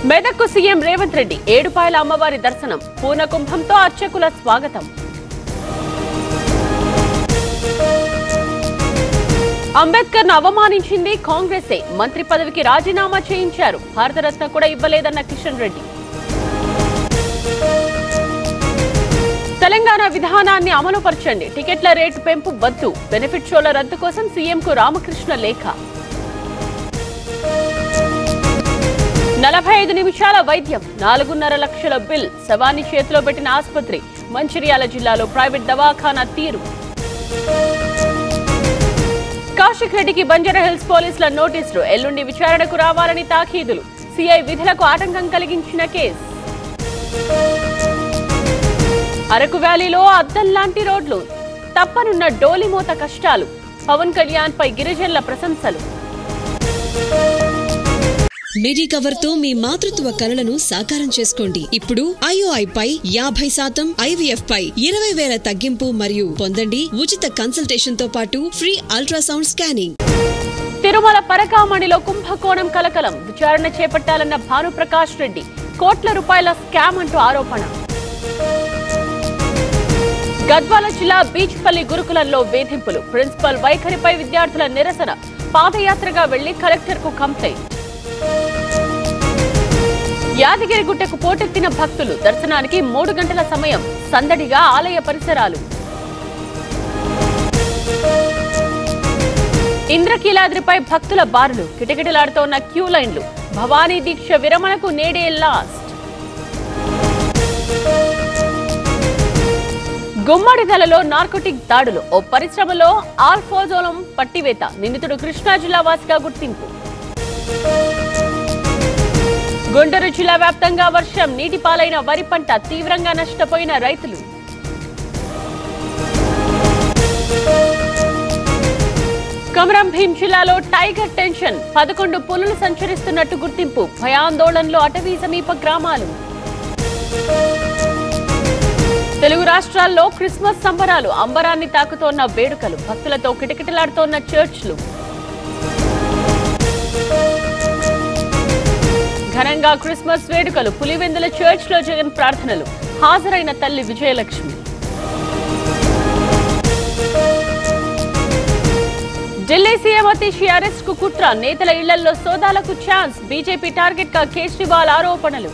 మెదక్కు CM Revanth Reddy Edupayala అమ్మవారి దర్శనం పూర్ణకుంభంతో అర్చకుల స్వాగతం. అంబేద్కర్ ను అవమానించింది కాంగ్రెసే, మంత్రి పదవికి రాజీనామా చేయించారు. భారతరత్న కూడా ఇవ్వలేదన్న కిషన్ రెడ్డి. తెలంగాణ విధానాన్ని అమలుపరచండి, టికెట్ల రేటు పెంపు వద్దు, బెనిఫిట్ షోల రద్దు కోసం సీఎంకు రామకృష్ణ లేఖ. 45 నిమిషాల వైద్యం, 4.5 లక్షల బిల్, శవాన్ని చేతిలో పెట్టిన ఆసుపత్రి. మంచిర్యాల జిల్లాలో ప్రైవేట్ దవాఖానా తీరు. కౌశిక్ రెడ్డికి బంజారాహిల్స్ పోలీసుల నోటీసులు, ఎల్లుండి విచారణకు రావాలని తాకీదులు. సీఐ విధులకు ఆటంకం కలిగించిన కేసు. అరకు వ్యాలీలో అద్దంలాంటి రోడ్లు, తప్పనున్న డోలిమోత కష్టాలు. పవన్ కళ్యాణ్ పై గిరిజనుల ప్రశంసలు. మెడికవర్ తో మీ మాతృత్వ కలలను సాకారం చేసుకోండి. ఇప్పుడు IOI పై 50%, IVF పై 20,000 తగ్గింపు మరియు పొందండి ఉచిత కన్సల్టేషన్ తో పాటు ఫ్రీ అల్ట్రాసౌండ్ స్కానింగ్. తిరుమల పరకామణిలో కుంభకోణం కలకలం, విచారణ చేపట్టాలన్న భానుప్రకాష్ రెడ్డి. కోట్ల రూపాయల స్కామ్ అంటూ ఆరోపణ. గద్వాల జిల్లా బీచ్పల్లి గురుకులంలో వేధింపులు, ప్రిన్సిపల్ వైఖరిపై విద్యార్థుల నిరసన. పాదయాత్రగా వెళ్లి కలెక్టర్ కు కంప్లైంట్. యాదగిరిగుట్టకు పోటెత్తిన భక్తులు, దర్శనానికి 3 గంటల సమయం. సందడిగా ఆలయ పరిసరాలు. ఇంద్రకీలాద్రిపై భక్తుల బారులు, కిటకిటలాడుతోన్న క్యూ లైన్లు. భవానీ దీక్ష విరమణకు నేడే లాస్ట్. గుమ్మడిదలలో నార్కోటిక్ దాడులు, ఓ పరిశ్రమలో ఆల్ఫోజోలం పట్టివేత. నిందితుడు కృష్ణా జిల్లా వాసిగా గుర్తింపు. గుంటూరు జిల్లా వ్యాప్తంగా వర్షం, నీటి పాలైన వరి పంట, తీవ్రంగా నష్టపోయిన రైతులు. కొమరం భీం జిల్లాలో టైగర్ టెన్షన్, 11 పులులు సంచరిస్తున్నట్టు గుర్తింపు. భయాందోళనలో అటవీ సమీప గ్రామాలు. తెలుగు రాష్ట్రాల్లో క్రిస్మస్ సంబరాలు, అంబరాన్ని తాకుతోన్న వేడుకలు, భక్తులతో కిటకిటలాడుతోన్న చర్చ్లు. ఘనంగా క్రిస్మస్ వేడుకలు, పులివెందుల చర్చ్ లో జగన్ ప్రార్థనలు. హాజరైన తల్లి విజయలక్ష్మి. ఢిల్లీ సీఎం అతీషి అరెస్ట్ కు కుట్ర, నేతల ఇళ్లలో సోదాలకు ఛాన్స్. బీజేపీ టార్గెట్ గా కేజ్రీవాల్ ఆరోపణలు.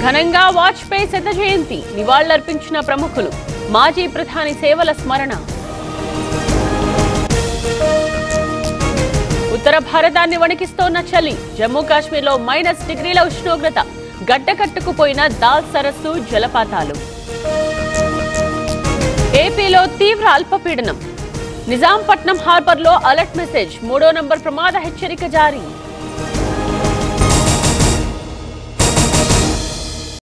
ఘనంగా వాజ్పేయి శత జయంతి, నివాళులర్పించిన ప్రముఖులు. మాజీ ప్రధాని సేవల స్మరణ. ఉత్తర భారతాన్ని వణికిస్తోన్న చలి, జమ్మూ కాశ్మీర్లో -డిగ్రీల ఉష్ణోగ్రత. గడ్డకట్టుకుపోయిన దాల్ సరస్సు జలపాతాలు. ఏపీలో తీవ్ర అల్పపీడనం, నిజాంపట్నం హార్బర్లో అలర్ట్ మెసేజ్. 3వ నంబర్ ప్రమాద హెచ్చరిక జారీ.